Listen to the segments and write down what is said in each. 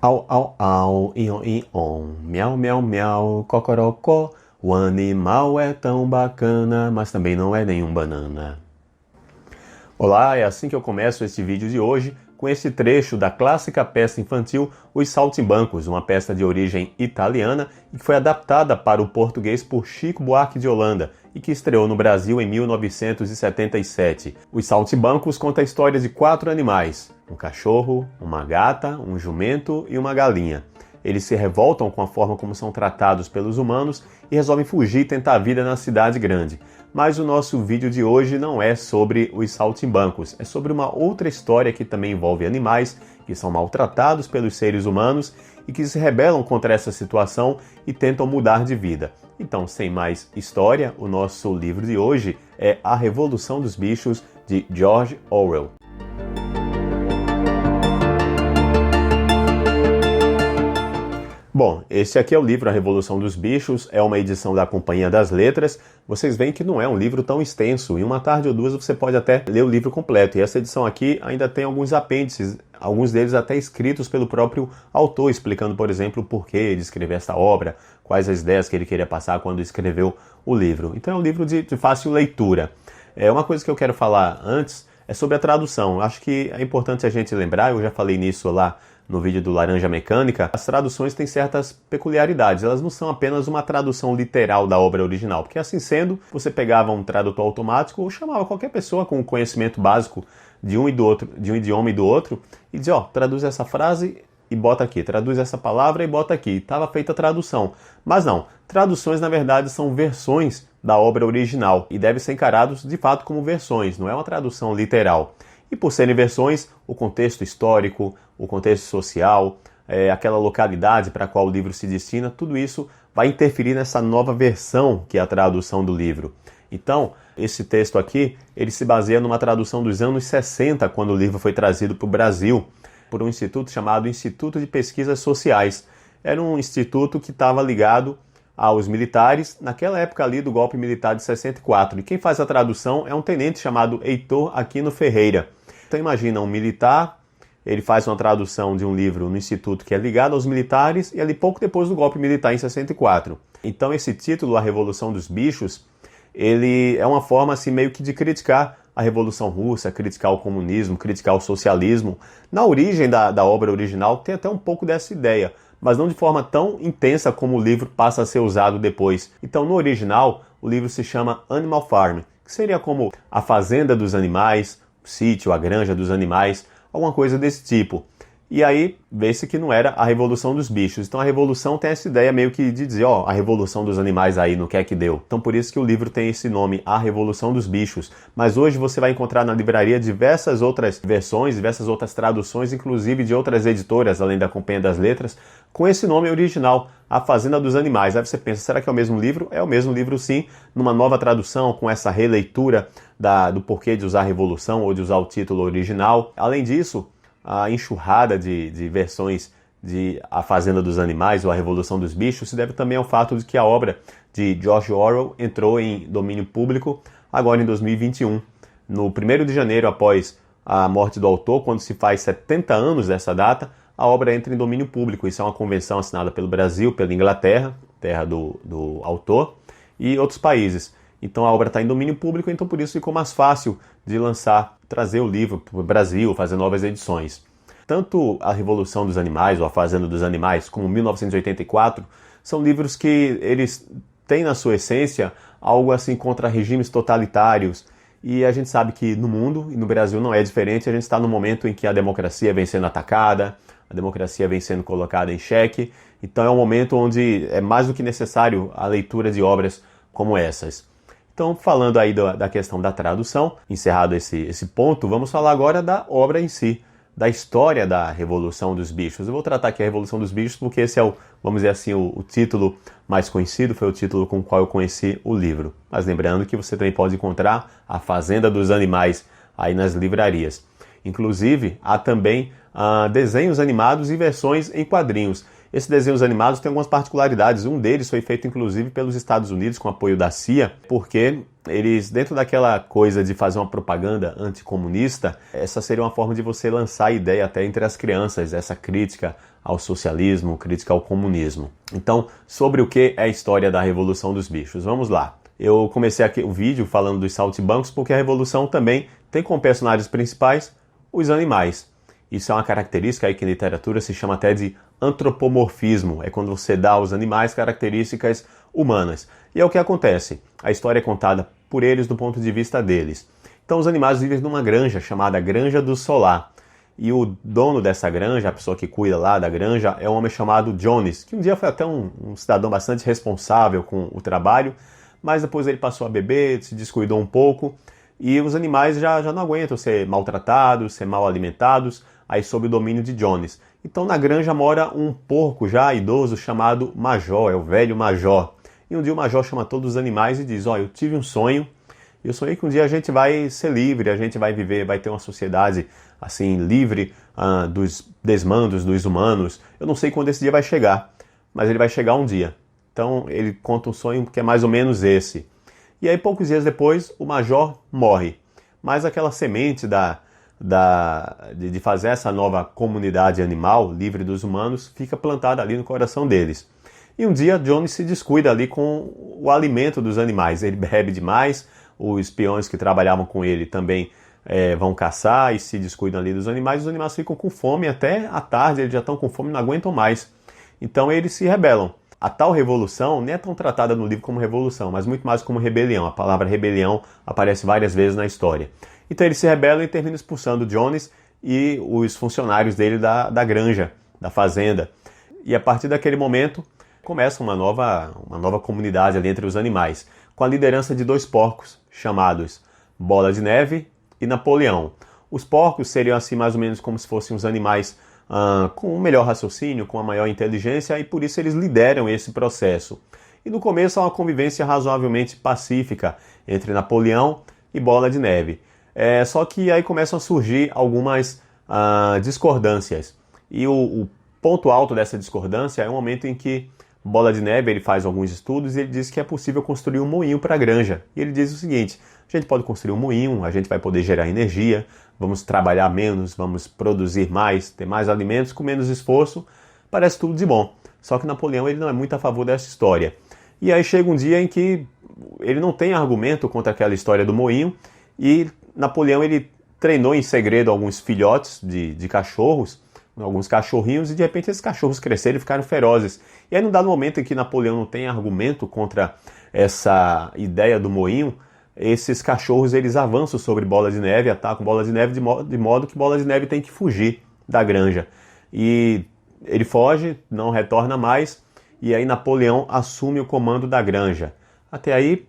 Au, au, au, ion, ion, miau, miau, miau, cocorocó. O animal é tão bacana, mas também não é nenhum banana. Olá, é assim que eu começo este vídeo de hoje, com este trecho da clássica peça infantil Os Saltimbancos, uma peça de origem italiana e que foi adaptada para o português por Chico Buarque de Holanda e que estreou no Brasil em 1977. Os Saltimbancos conta a história de 4 animais, um cachorro, uma gata, um jumento e uma galinha. Eles se revoltam com a forma como são tratados pelos humanos e resolvem fugir e tentar a vida na cidade grande. Mas o nosso vídeo de hoje não é sobre os saltimbancos, é sobre uma outra história que também envolve animais que são maltratados pelos seres humanos e que se rebelam contra essa situação e tentam mudar de vida. Então, sem mais história, o nosso livro de hoje é A Revolução dos Bichos, de George Orwell. Bom, esse aqui é o livro A Revolução dos Bichos, é uma edição da Companhia das Letras. Vocês veem que não é um livro tão extenso, em uma tarde ou duas você pode até ler o livro completo. E essa edição aqui ainda tem alguns apêndices, alguns deles até escritos pelo próprio autor, explicando, por exemplo, o porquê de escrever essa obra, quais as ideias que ele queria passar quando escreveu o livro. Então é um livro de fácil leitura. Uma coisa que eu quero falar antes é sobre a tradução. Acho que é importante a gente lembrar, eu já falei nisso lá no vídeo do Laranja Mecânica, as traduções têm certas peculiaridades. Elas não são apenas uma tradução literal da obra original, porque assim sendo, você pegava um tradutor automático ou chamava qualquer pessoa com conhecimento básico de um idioma e do outro e dizia, traduz essa frase e bota aqui, traduz essa palavra e bota aqui. Estava feita a tradução. Mas não, traduções na verdade são versões da obra original e devem ser encarados de fato como versões, não é uma tradução literal. E por serem versões, o contexto histórico, o contexto social, aquela localidade para a qual o livro se destina, tudo isso vai interferir nessa nova versão que é a tradução do livro. Então, esse texto aqui, ele se baseia numa tradução dos anos 60, quando o livro foi trazido para o Brasil, por um instituto chamado Instituto de Pesquisas Sociais. Era um instituto que estava ligado aos militares, naquela época ali do golpe militar de 64. E quem faz a tradução é um tenente chamado Heitor Aquino Ferreira. Então imagina, um militar, ele faz uma tradução de um livro no instituto que é ligado aos militares e ali pouco depois do golpe militar em 64. Então esse título, A Revolução dos Bichos, ele é uma forma assim meio que de criticar a Revolução Russa, criticar o comunismo, criticar o socialismo. Na origem da obra original tem até um pouco dessa ideia, mas não de forma tão intensa como o livro passa a ser usado depois. Então no original o livro se chama Animal Farm, que seria como a fazenda dos animais, o sítio, a granja dos animais, alguma coisa desse tipo. E aí, vê-se que não era a revolução dos bichos. Então a revolução tem essa ideia meio que de dizer, a revolução dos animais aí, no que é que deu. Então por isso que o livro tem esse nome, A Revolução dos Bichos. Mas hoje você vai encontrar na livraria diversas outras versões, diversas outras traduções, inclusive de outras editoras, além da Companhia das Letras, com esse nome original, A Fazenda dos Animais. Aí você pensa, será que é o mesmo livro? É o mesmo livro sim, numa nova tradução, com essa releitura do porquê de usar revolução ou de usar o título original. Além disso, a enxurrada de versões de A Fazenda dos Animais ou A Revolução dos Bichos se deve também ao fato de que a obra de George Orwell entrou em domínio público agora em 2021. No 1º de janeiro, após a morte do autor, quando se faz 70 anos dessa data, a obra entra em domínio público. Isso é uma convenção assinada pelo Brasil, pela Inglaterra, terra do autor, e outros países. Então a obra está em domínio público, então por isso ficou mais fácil de trazer o livro para o Brasil, fazer novas edições. Tanto A Revolução dos Animais, ou A Fazenda dos Animais, como 1984, são livros que eles têm na sua essência algo assim contra regimes totalitários. E a gente sabe que no mundo, e no Brasil não é diferente, a gente está no momento em que a democracia vem sendo atacada, a democracia vem sendo colocada em xeque. Então é um momento onde é mais do que necessário a leitura de obras como essas. Então, falando aí da questão da tradução, encerrado esse ponto, vamos falar agora da obra em si, da história da Revolução dos Bichos. Eu vou tratar aqui a Revolução dos Bichos porque esse é vamos dizer assim, o título mais conhecido, foi o título com o qual eu conheci o livro. Mas lembrando que você também pode encontrar A Fazenda dos Animais aí nas livrarias. Inclusive, há também desenhos animados e versões em quadrinhos. Esses desenhos animados têm algumas particularidades. Um deles foi feito inclusive pelos Estados Unidos com apoio da CIA, porque eles, dentro daquela coisa de fazer uma propaganda anticomunista, essa seria uma forma de você lançar a ideia até entre as crianças, essa crítica ao socialismo, crítica ao comunismo. Então, sobre o que é a história da Revolução dos Bichos? Vamos lá. Eu comecei aqui o vídeo falando dos saltimbancos porque a Revolução também tem como personagens principais os animais. Isso é uma característica aí que em literatura se chama até de antropomorfismo. É quando você dá aos animais características humanas. E é o que acontece. A história é contada por eles do ponto de vista deles. Então os animais vivem numa granja chamada Granja do Solar. E o dono dessa granja, a pessoa que cuida lá da granja, é um homem chamado Jones, que um dia foi até um cidadão bastante responsável com o trabalho, mas depois ele passou a beber, se descuidou um pouco, e os animais já não aguentam ser maltratados, ser mal alimentados, aí sob o domínio de Jones. Então na granja mora um porco já idoso chamado Major, é o velho Major. E um dia o Major chama todos os animais e diz, eu tive um sonho, eu sonhei que um dia a gente vai ser livre, a gente vai viver, vai ter uma sociedade assim livre dos desmandos dos humanos. Eu não sei quando esse dia vai chegar, mas ele vai chegar um dia. Então ele conta um sonho que é mais ou menos esse. E aí poucos dias depois o Major morre. Mas aquela semente de fazer essa nova comunidade animal, livre dos humanos, fica plantada ali no coração deles. E um dia Jones se descuida ali com o alimento dos animais. Ele bebe demais, os peões que trabalhavam com ele também vão caçar e se descuidam ali dos animais. Os animais ficam com fome até à tarde, eles já estão com fome e não aguentam mais. Então eles se rebelam. A tal revolução nem é tão tratada no livro como revolução, mas muito mais como rebelião. A palavra rebelião aparece várias vezes na história. Então eles se rebelam e terminam expulsando Jones e os funcionários dele da granja, da fazenda. E a partir daquele momento começa uma nova comunidade ali entre os animais, com a liderança de dois porcos chamados Bola de Neve e Napoleão. Os porcos seriam assim mais ou menos como se fossem os animais com um melhor raciocínio, com uma maior inteligência, e por isso eles lideram esse processo. E no começo há uma convivência razoavelmente pacífica entre Napoleão e Bola de Neve. Só que aí começam a surgir algumas discordâncias. E o ponto alto dessa discordância é o momento em que Bola de Neve ele faz alguns estudos e ele diz que é possível construir um moinho para a granja. E ele diz o seguinte, a gente pode construir um moinho, a gente vai poder gerar energia, vamos trabalhar menos, vamos produzir mais, ter mais alimentos com menos esforço, parece tudo de bom. Só que Napoleão ele não é muito a favor dessa história. E aí chega um dia em que ele não tem argumento contra aquela história do moinho e Napoleão ele treinou em segredo alguns filhotes de cachorros, alguns cachorrinhos, e de repente esses cachorros cresceram e ficaram ferozes. E aí, num dado momento em que Napoleão não tem argumento contra essa ideia do moinho, esses cachorros eles avançam sobre Bola de Neve, atacam Bola de Neve de modo que Bola de Neve tem que fugir da granja. E ele foge, não retorna mais, e aí Napoleão assume o comando da granja. Até aí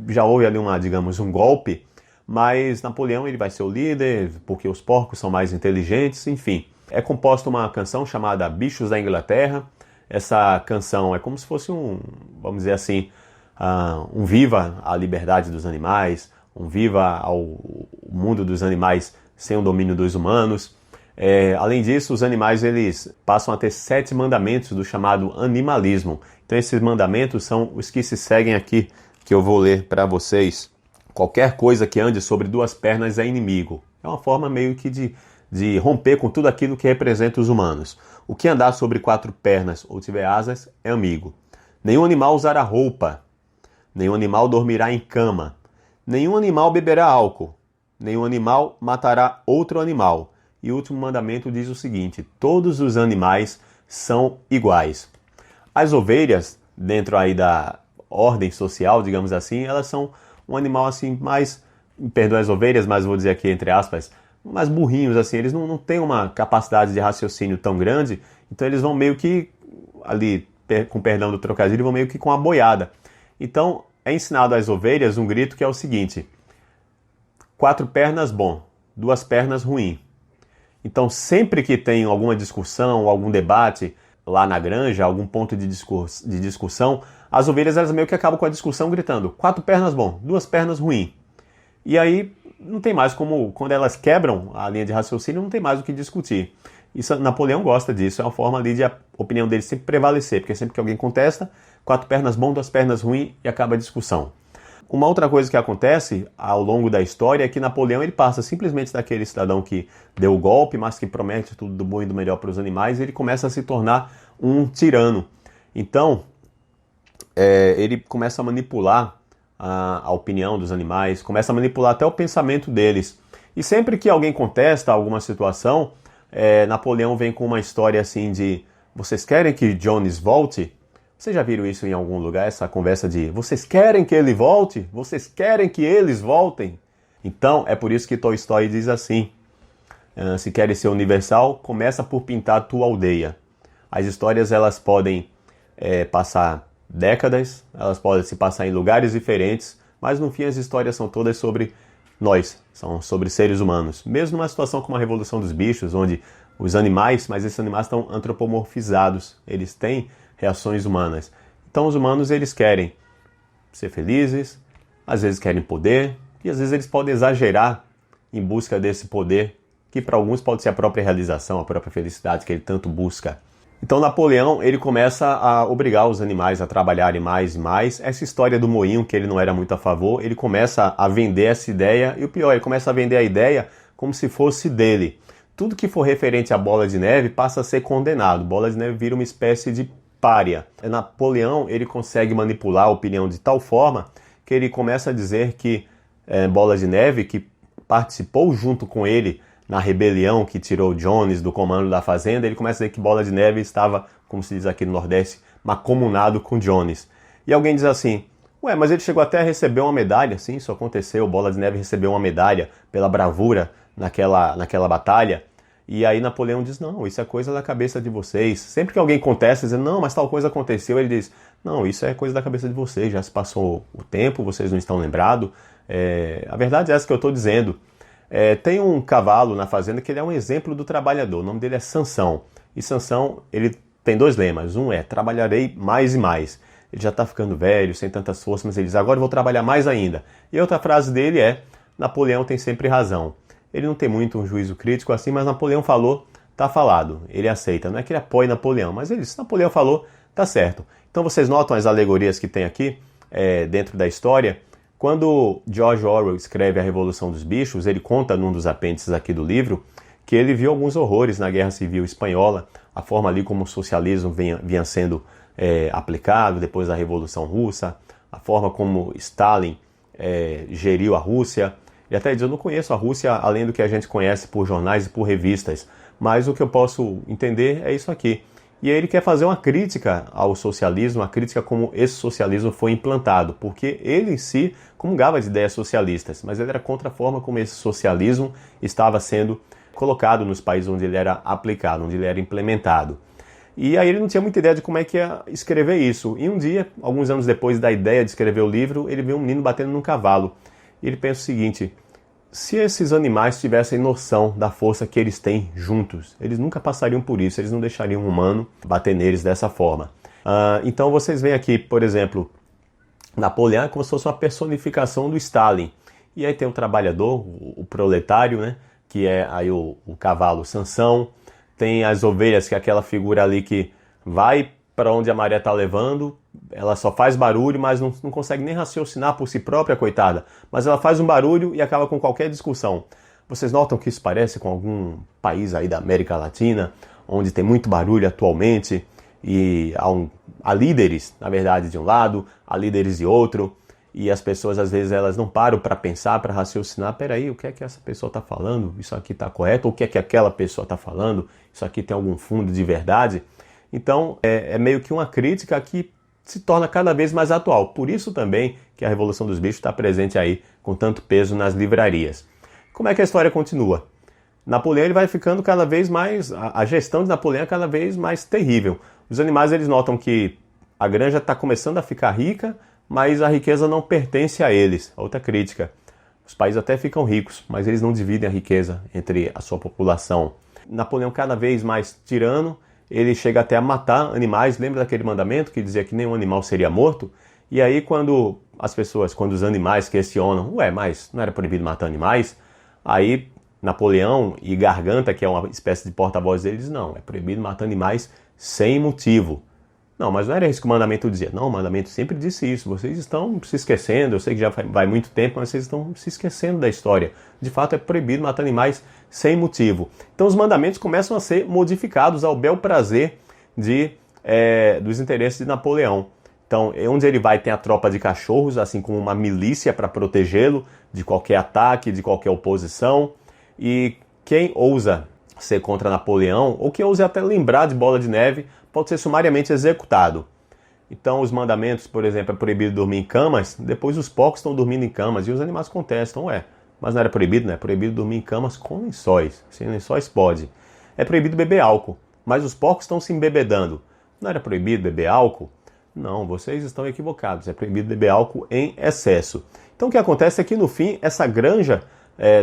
já houve ali um golpe, mas Napoleão ele vai ser o líder, porque os porcos são mais inteligentes, enfim. É composta uma canção chamada Bichos da Inglaterra. Essa canção é como se fosse vamos dizer assim, um viva à liberdade dos animais, um viva ao mundo dos animais sem o domínio dos humanos. Além disso, os animais eles passam a ter 7 mandamentos do chamado animalismo. Então esses mandamentos são os que se seguem aqui, que eu vou ler para vocês. Qualquer coisa que ande sobre 2 pernas é inimigo. É uma forma meio que de romper com tudo aquilo que representa os humanos. O que andar sobre 4 pernas ou tiver asas é amigo. Nenhum animal usará roupa. Nenhum animal dormirá em cama. Nenhum animal beberá álcool. Nenhum animal matará outro animal. E o último mandamento diz o seguinte: todos os animais são iguais. As ovelhas, dentro aí da ordem social, digamos assim, elas são um animal assim mais, perdoe as ovelhas, mas vou dizer aqui entre aspas, mais burrinhos assim, eles não têm uma capacidade de raciocínio tão grande, então eles vão meio que, ali, com perdão do trocadilho, vão meio que com a boiada. Então é ensinado às ovelhas um grito que é o seguinte: 4 pernas bom, 2 pernas ruim. Então sempre que tem alguma discussão, algum debate lá na granja, algum ponto de discussão, as ovelhas elas meio que acabam com a discussão gritando 4 pernas bom, 2 pernas ruim. E aí não tem mais como, quando elas quebram a linha de raciocínio, não tem mais o que discutir. Isso Napoleão gosta disso, é uma forma ali de a opinião dele sempre prevalecer, porque sempre que alguém contesta, 4 pernas bom, 2 pernas ruim e acaba a discussão. Uma outra coisa que acontece ao longo da história é que Napoleão ele passa simplesmente daquele cidadão que deu o golpe, mas que promete tudo do bom e do melhor para os animais, e ele começa a se tornar um tirano. Então, ele começa a manipular a opinião dos animais, começa a manipular até o pensamento deles. E sempre que alguém contesta alguma situação, Napoleão vem com uma história assim de: vocês querem que Jones volte? Vocês já viram isso em algum lugar, essa conversa de vocês querem que ele volte? Vocês querem que eles voltem? Então, é por isso que Tolstói diz assim: se queres ser universal, começa por pintar a tua aldeia. As histórias elas podem passar décadas, elas podem se passar em lugares diferentes, mas no fim as histórias são todas sobre nós, são sobre seres humanos. Mesmo numa situação como a Revolução dos Bichos, onde os animais, mas esses animais estão antropomorfizados, eles têm reações humanas. Então os humanos eles querem ser felizes, às vezes querem poder, e às vezes eles podem exagerar em busca desse poder, que para alguns pode ser a própria realização, a própria felicidade que ele tanto busca. Então Napoleão ele começa a obrigar os animais a trabalharem mais e mais. Essa história do moinho, que ele não era muito a favor, ele começa a vender essa ideia, e o pior, ele começa a vender a ideia como se fosse dele. Tudo que for referente à Bola de Neve passa a ser condenado. Bola de Neve vira uma espécie de pária. Napoleão ele consegue manipular a opinião de tal forma que ele começa a dizer que Bola de Neve, que participou junto com ele na rebelião que tirou Jones do comando da fazenda, ele começa a dizer que Bola de Neve estava, como se diz aqui no Nordeste, macomunado com Jones. E alguém diz assim: ué, mas ele chegou até a receber uma medalha. Sim, isso aconteceu, Bola de Neve recebeu uma medalha pela bravura naquela batalha. E aí Napoleão diz: não, isso é coisa da cabeça de vocês. Sempre que alguém contesta, dizendo: não, mas tal coisa aconteceu, ele diz: não, isso é coisa da cabeça de vocês, já se passou o tempo, vocês não estão lembrados. A verdade é essa que eu estou dizendo. Tem um cavalo na fazenda que ele é um exemplo do trabalhador, o nome dele é Sansão. E Sansão, ele tem 2 lemas. Um é: trabalharei mais e mais. Ele já está ficando velho, sem tantas forças, mas ele diz: agora eu vou trabalhar mais ainda. E a outra frase dele é: Napoleão tem sempre razão. Ele não tem muito um juízo crítico assim, mas Napoleão falou, tá falado. Ele aceita. Não é que ele apoie Napoleão, mas ele, se Napoleão falou, tá certo. Então vocês notam as alegorias que tem aqui dentro da história. Quando George Orwell escreve A Revolução dos Bichos, ele conta num dos apêndices aqui do livro que ele viu alguns horrores na Guerra Civil Espanhola, a forma ali como o socialismo vinha sendo aplicado depois da Revolução Russa, a forma como Stalin geriu a Rússia. E até diz: eu não conheço a Rússia além do que a gente conhece por jornais e por revistas, mas o que eu posso entender é isso aqui. E aí ele quer fazer uma crítica ao socialismo, uma crítica como esse socialismo foi implantado, porque ele em si comungava de ideias socialistas, mas ele era contra a forma como esse socialismo estava sendo colocado nos países onde ele era aplicado, onde ele era implementado. E aí ele não tinha muita ideia de como é que ia escrever isso. E um dia, alguns anos depois da ideia de escrever o livro, ele vê um menino batendo num cavalo. E ele pensa o seguinte: se esses animais tivessem noção da força que eles têm juntos, eles nunca passariam por isso, eles não deixariam um humano bater neles dessa forma. Então vocês veem aqui, por exemplo, Napoleão é como se fosse uma personificação do Stalin. E aí tem o trabalhador, o proletário, né, que é aí o cavalo Sansão. Tem as ovelhas, que é aquela figura ali que vai para onde a maré está levando, ela só faz barulho, mas não consegue nem raciocinar por si própria, coitada. Mas ela faz um barulho e acaba com qualquer discussão. Vocês notam que isso parece com algum país aí da América Latina, onde tem muito barulho atualmente, e há líderes, na verdade, de um lado, há líderes de outro, e as pessoas às vezes elas não param para pensar, para raciocinar: peraí, o que é que essa pessoa está falando? Isso aqui está correto? Ou o que é que aquela pessoa está falando? Isso aqui tem algum fundo de verdade? Então, é meio que uma crítica que se torna cada vez mais atual. Por isso também que a Revolução dos Bichos está presente aí com tanto peso nas livrarias. Como é que a história continua? Napoleão ele vai ficando cada vez mais... A gestão de Napoleão é cada vez mais terrível. Os animais eles notam que a granja está começando a ficar rica, mas a riqueza não pertence a eles. Outra crítica. Os países até ficam ricos, mas eles não dividem a riqueza entre a sua população. Napoleão cada vez mais tirano. Ele chega até a matar animais. Lembra daquele mandamento que dizia que nenhum animal seria morto? E aí quando os animais questionam: ué, mas não era proibido matar animais? Aí Napoleão e Garganta, que é uma espécie de porta-voz deles, não, é proibido matar animais sem motivo. Não, mas não era isso que o mandamento dizia. Não, o mandamento sempre disse isso. Vocês estão se esquecendo, eu sei que já vai muito tempo, mas vocês estão se esquecendo da história. De fato, é proibido matar animais sem motivo. Então os mandamentos começam a ser modificados ao bel prazer dos interesses de Napoleão. Então, onde ele vai tem a tropa de cachorros, assim como uma milícia para protegê-lo de qualquer ataque, de qualquer oposição. E quem ousa ser contra Napoleão, ou quem ousa até lembrar de Bola de Neve, pode ser sumariamente executado. Então, os mandamentos, por exemplo, é proibido dormir em camas, depois os porcos estão dormindo em camas e os animais contestam, mas não era proibido, né? É proibido dormir em camas com lençóis. Sem lençóis pode. É proibido beber álcool, mas os porcos estão se embebedando. Não era proibido beber álcool? Não, vocês estão equivocados. É proibido beber álcool em excesso. Então, o que acontece é que, no fim, essa granja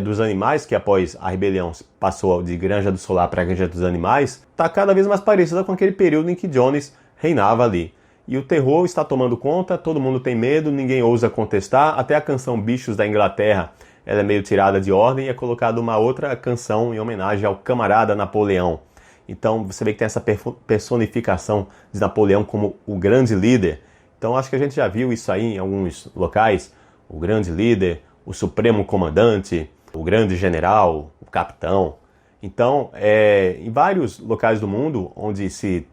dos animais, que após a rebelião passou de Granja do Solar para Granja dos Animais, está cada vez mais parecida com aquele período em que Jones reinava ali. E o terror está tomando conta, todo mundo tem medo, ninguém ousa contestar, até a canção Bichos da Inglaterra ela é meio tirada de ordem e é colocada uma outra canção em homenagem ao camarada Napoleão. Então você vê que tem essa personificação de Napoleão como o grande líder. Então acho que a gente já viu isso aí em alguns locais, o grande líder, o supremo comandante, o grande general, o capitão. Então, em vários locais do mundo onde se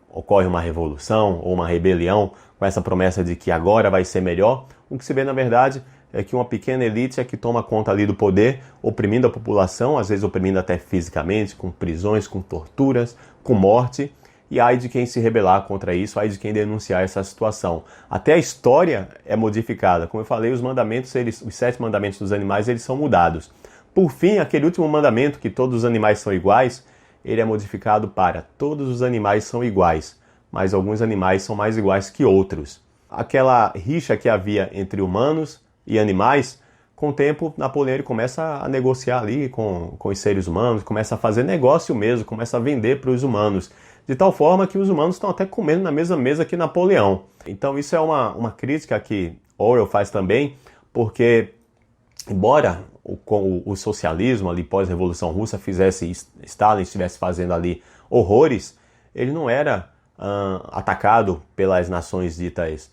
ocorre uma revolução ou uma rebelião com essa promessa de que agora vai ser melhor, o que se vê na verdade é que uma pequena elite é que toma conta ali do poder, oprimindo a população, às vezes oprimindo até fisicamente, com prisões, com torturas, com morte. E ai de quem se rebelar contra isso, ai de quem denunciar essa situação. Até a história é modificada. Como eu falei, os mandamentos, os 7 mandamentos dos animais, eles são mudados. Por fim, aquele último mandamento, que todos os animais são iguais, ele é modificado para todos os animais são iguais, mas alguns animais são mais iguais que outros. Aquela rixa que havia entre humanos e animais, com o tempo, Napoleão ele começa a negociar ali com os seres humanos, começa a fazer negócio mesmo, começa a vender para os humanos. De tal forma que os humanos estão até comendo na mesma mesa que Napoleão. Então isso é uma crítica que Orwell faz também, porque embora o socialismo ali pós-revolução russa Stalin estivesse fazendo ali horrores, ele não era atacado pelas nações ditas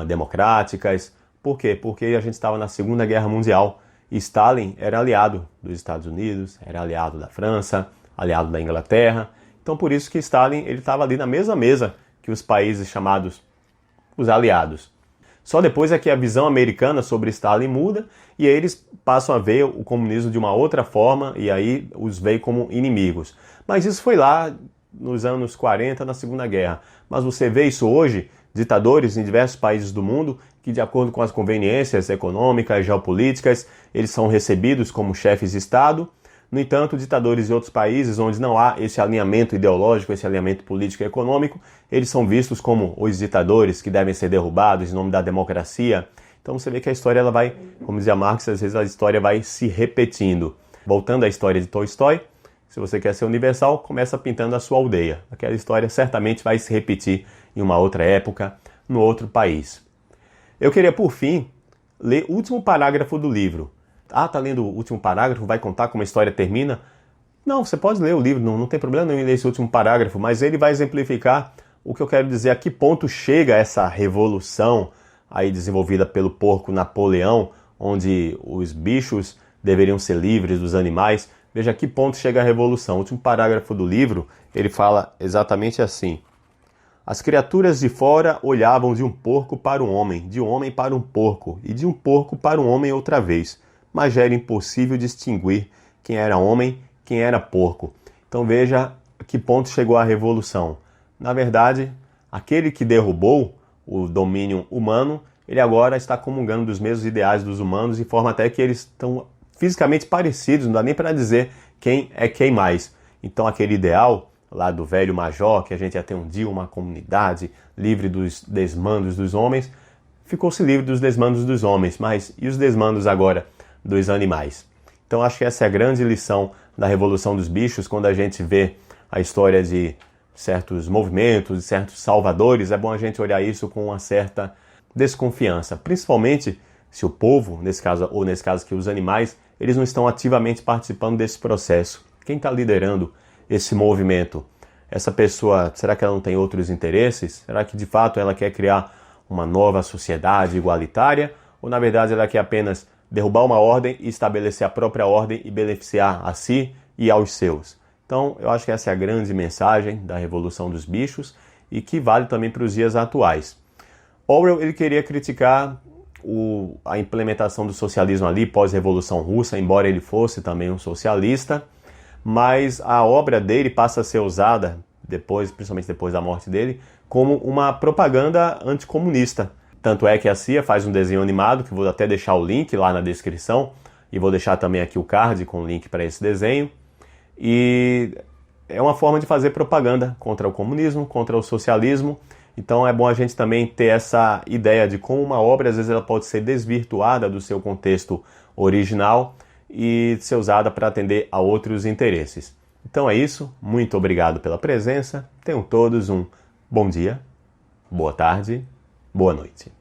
democráticas. Por quê? Porque a gente estava na Segunda Guerra Mundial e Stalin era aliado dos Estados Unidos, era aliado da França, aliado da Inglaterra. Então por isso que Stalin estava ali na mesma mesa que os países chamados os aliados. Só depois é que a visão americana sobre Stalin muda e aí eles passam a ver o comunismo de uma outra forma e aí os veem como inimigos. Mas isso foi lá nos anos 40, na Segunda Guerra. Mas você vê isso hoje, ditadores em diversos países do mundo que, de acordo com as conveniências econômicas, geopolíticas, eles são recebidos como chefes de Estado. No entanto, ditadores de outros países onde não há esse alinhamento ideológico, esse alinhamento político e econômico, eles são vistos como os ditadores que devem ser derrubados em nome da democracia. Então você vê que a história ela vai, como dizia Marx, às vezes a história vai se repetindo. Voltando à história de Tolstói, se você quer ser universal, começa pintando a sua aldeia. Aquela história certamente vai se repetir em uma outra época, no outro país. Eu queria, por fim, ler o último parágrafo do livro. Tá lendo o último parágrafo, vai contar como a história termina? Não, você pode ler o livro, não tem problema nenhum em ler esse último parágrafo, mas ele vai exemplificar o que eu quero dizer, a que ponto chega essa revolução aí desenvolvida pelo porco Napoleão, onde os bichos deveriam ser livres dos animais. Veja a que ponto chega a revolução. O último parágrafo do livro, ele fala exatamente assim: as criaturas de fora olhavam de um porco para um homem, de um homem para um porco, e de um porco para um homem outra vez. Mas já era impossível distinguir quem era homem, quem era porco. Então veja a que ponto chegou a revolução. Na verdade, aquele que derrubou o domínio humano, ele agora está comungando dos mesmos ideais dos humanos, de forma até que eles estão fisicamente parecidos, não dá nem para dizer quem é quem mais. Então aquele ideal lá do velho major, que a gente ia ter um dia uma comunidade livre dos desmandos dos homens, ficou-se livre dos desmandos dos homens, mas e os desmandos agora dos animais? Então acho que essa é a grande lição da Revolução dos Bichos, quando a gente vê a história de certos movimentos, de certos salvadores, é bom a gente olhar isso com uma certa desconfiança, principalmente se o povo, nesse caso que os animais, eles não estão ativamente participando desse processo. Quem está liderando esse movimento? Essa pessoa, será que ela não tem outros interesses? Será que de fato ela quer criar uma nova sociedade igualitária? Ou na verdade ela quer apenas derrubar uma ordem e estabelecer a própria ordem e beneficiar a si e aos seus? Então eu acho que essa é a grande mensagem da Revolução dos Bichos e que vale também para os dias atuais. Orwell ele queria criticar a implementação do socialismo ali pós-Revolução Russa, embora ele fosse também um socialista, mas a obra dele passa a ser usada, principalmente depois da morte dele, como uma propaganda anticomunista. Tanto é que a CIA faz um desenho animado, que vou até deixar o link lá na descrição, e vou deixar também aqui o card com o link para esse desenho. E é uma forma de fazer propaganda contra o comunismo, contra o socialismo. Então é bom a gente também ter essa ideia de como uma obra, às vezes, ela pode ser desvirtuada do seu contexto original e ser usada para atender a outros interesses. Então é isso, muito obrigado pela presença, tenham todos um bom dia, boa tarde, boa noite.